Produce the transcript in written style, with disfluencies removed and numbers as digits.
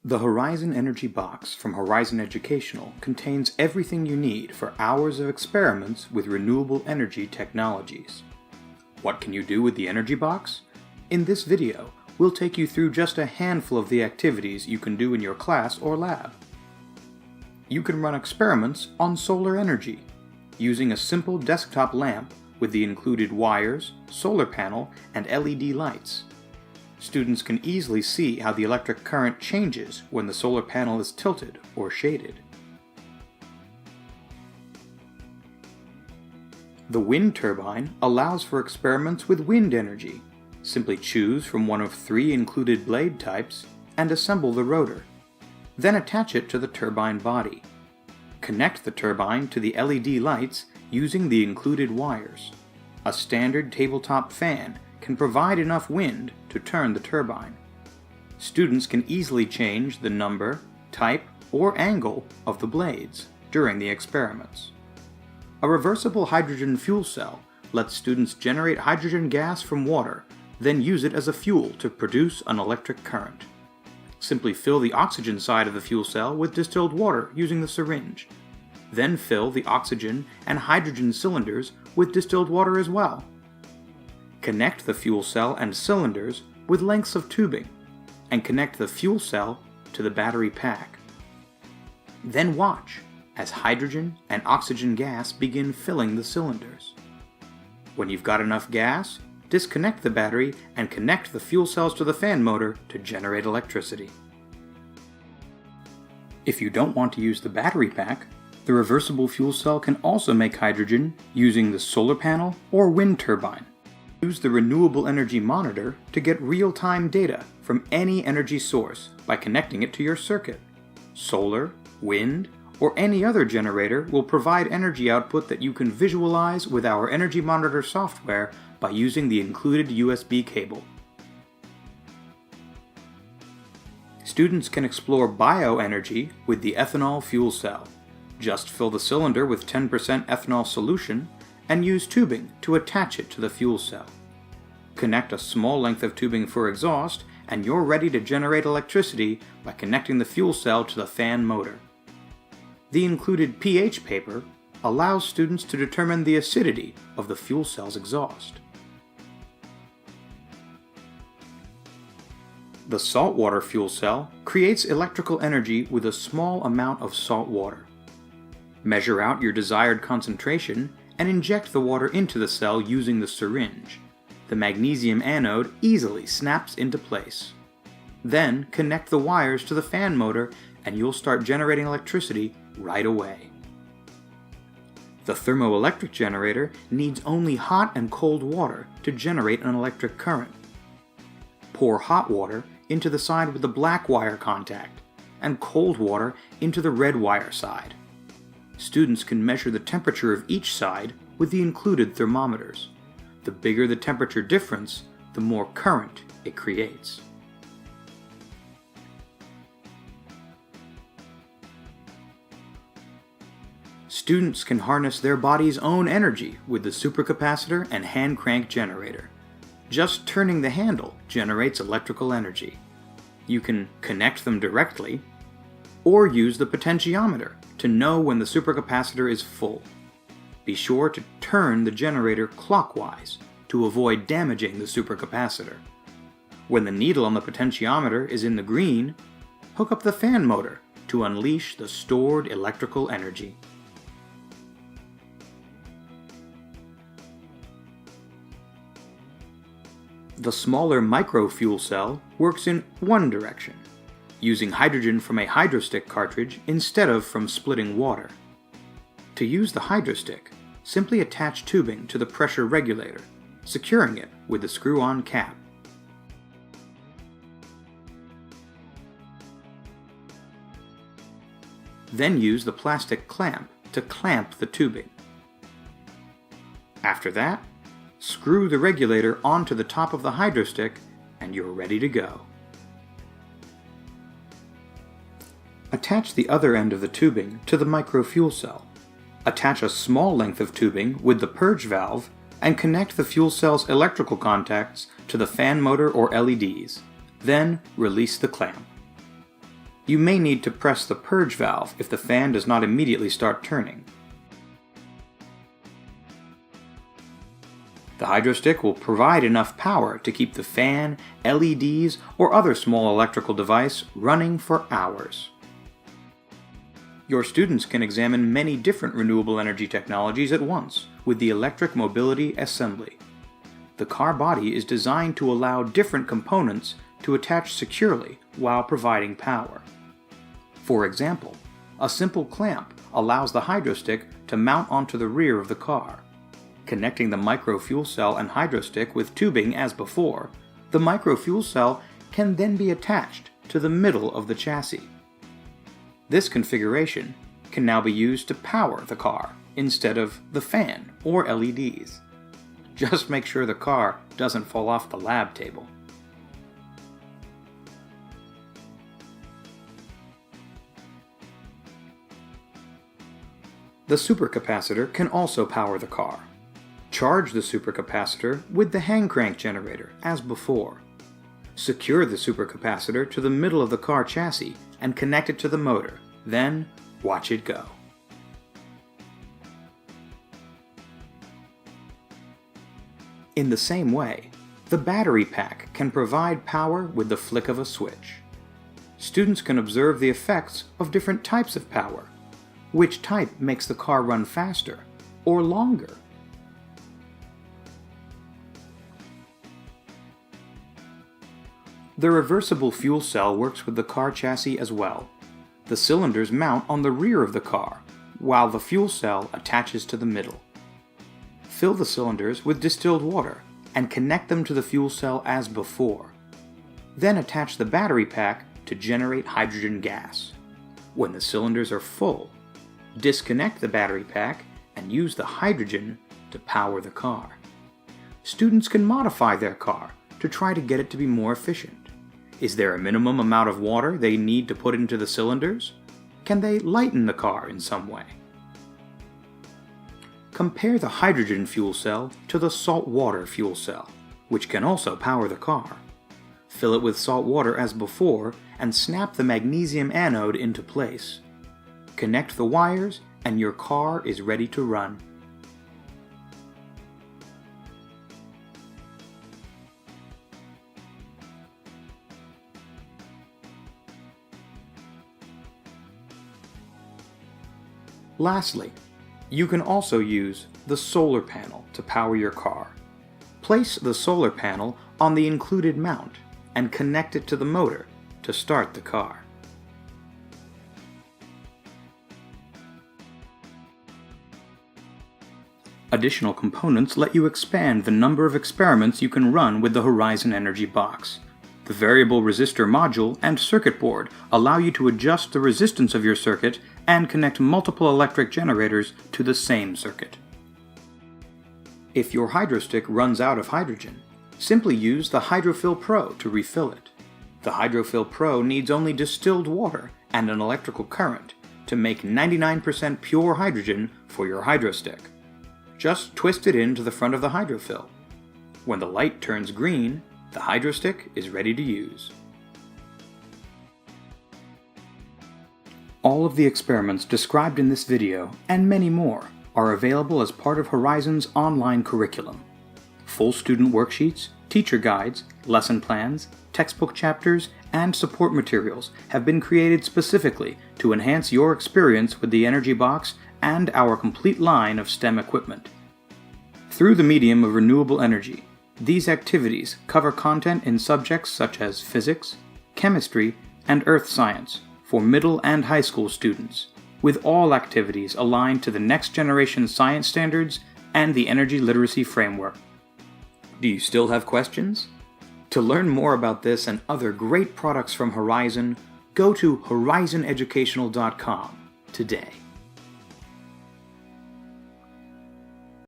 The Horizon Energy Box from Horizon Educational contains everything you need for hours of experiments with renewable energy technologies. What can you do with the Energy Box? In this video, we'll take you through just a handful of the activities you can do in your class or lab. You can run experiments on solar energy, using a simple desktop lamp with the included wires, solar panel, and LED lights. Students can easily see how the electric current changes when the solar panel is tilted or shaded. The wind turbine allows for experiments with wind energy. Simply choose from one of 3 included blade types and assemble the rotor. Then attach it to the turbine body. Connect the turbine to the LED lights using the included wires. A standard tabletop fan can provide enough wind to turn the turbine. Students can easily change the number, type, or angle of the blades during the experiments. A reversible hydrogen fuel cell lets students generate hydrogen gas from water, then use it as a fuel to produce an electric current. Simply fill the oxygen side of the fuel cell with distilled water using the syringe. Then fill the oxygen and hydrogen cylinders with distilled water as well. Connect the fuel cell and cylinders with lengths of tubing, and connect the fuel cell to the battery pack. Then watch as hydrogen and oxygen gas begin filling the cylinders. When you've got enough gas, disconnect the battery and connect the fuel cells to the fan motor to generate electricity. If you don't want to use the battery pack, the reversible fuel cell can also make hydrogen using the solar panel or wind turbine. Use the renewable energy monitor to get real-time data from any energy source by connecting it to your circuit. Solar, wind, or any other generator will provide energy output that you can visualize with our Energy Monitor software by using the included USB cable. Students can explore bioenergy with the ethanol fuel cell. Just fill the cylinder with 10% ethanol solution and use tubing to attach it to the fuel cell. Connect a small length of tubing for exhaust and you're ready to generate electricity by connecting the fuel cell to the fan motor. The included pH paper allows students to determine the acidity of the fuel cell's exhaust. The saltwater fuel cell creates electrical energy with a small amount of salt water. Measure out your desired concentration and inject the water into the cell using the syringe. The magnesium anode easily snaps into place. Then connect the wires to the fan motor and you'll start generating electricity right away. The thermoelectric generator needs only hot and cold water to generate an electric current. Pour hot water into the side with the black wire contact and cold water into the red wire side. Students can measure the temperature of each side with the included thermometers. The bigger the temperature difference, the more current it creates. Students can harness their body's own energy with the supercapacitor and hand crank generator. Just turning the handle generates electrical energy. You can connect them directly, or use the potentiometer to know when the supercapacitor is full. Be sure to turn the generator clockwise to avoid damaging the supercapacitor. When the needle on the potentiometer is in the green, hook up the fan motor to unleash the stored electrical energy. The smaller micro fuel cell works in one direction, using hydrogen from a hydrostick cartridge instead of from splitting water. To use the hydrostick, simply attach tubing to the pressure regulator, securing it with the screw-on cap. Then use the plastic clamp to clamp the tubing. After that, screw the regulator onto the top of the hydrostick and you're ready to go. Attach the other end of the tubing to the micro fuel cell. Attach a small length of tubing with the purge valve and connect the fuel cell's electrical contacts to the fan motor or LEDs. Then release the clamp. You may need to press the purge valve if the fan does not immediately start turning. The hydrostick will provide enough power to keep the fan, LEDs, or other small electrical device running for hours. Your students can examine many different renewable energy technologies at once with the Electric Mobility Assembly. The car body is designed to allow different components to attach securely while providing power. For example, a simple clamp allows the hydrostick to mount onto the rear of the car. Connecting the micro fuel cell and hydrostick with tubing as before, the micro fuel cell can then be attached to the middle of the chassis. This configuration can now be used to power the car instead of the fan or LEDs. Just make sure the car doesn't fall off the lab table. The supercapacitor can also power the car. Charge the supercapacitor with the hand crank generator, as before. Secure the supercapacitor to the middle of the car chassis and connect it to the motor, then watch it go. In the same way, the battery pack can provide power with the flick of a switch. Students can observe the effects of different types of power. Which type makes the car run faster or longer? The reversible fuel cell works with the car chassis as well. The cylinders mount on the rear of the car, while the fuel cell attaches to the middle. Fill the cylinders with distilled water and connect them to the fuel cell as before. Then attach the battery pack to generate hydrogen gas. When the cylinders are full, disconnect the battery pack and use the hydrogen to power the car. Students can modify their car to try to get it to be more efficient. Is there a minimum amount of water they need to put into the cylinders? Can they lighten the car in some way? Compare the hydrogen fuel cell to the salt water fuel cell, which can also power the car. Fill it with salt water as before and snap the magnesium anode into place. Connect the wires and your car is ready to run. Lastly, you can also use the solar panel to power your car. Place the solar panel on the included mount and connect it to the motor to start the car. Additional components let you expand the number of experiments you can run with the Horizon Energy box. The variable resistor module and circuit board allow you to adjust the resistance of your circuit and connect multiple electric generators to the same circuit. If your hydrostick runs out of hydrogen, simply use the Hydrofill Pro to refill it. The Hydrofill Pro needs only distilled water and an electrical current to make 99% pure hydrogen for your hydrostick. Just twist it into the front of the hydrofill. When the light turns green, the hydrostick is ready to use. All of the experiments described in this video, and many more, are available as part of Horizon's online curriculum. Full student worksheets, teacher guides, lesson plans, textbook chapters, and support materials have been created specifically to enhance your experience with the Energy Box and our complete line of STEM equipment. Through the medium of renewable energy, these activities cover content in subjects such as physics, chemistry, and earth science for middle and high school students, with all activities aligned to the next generation science standards and the energy literacy framework. Do you still have questions? To learn more about this and other great products from Horizon, go to horizoneducational.com today.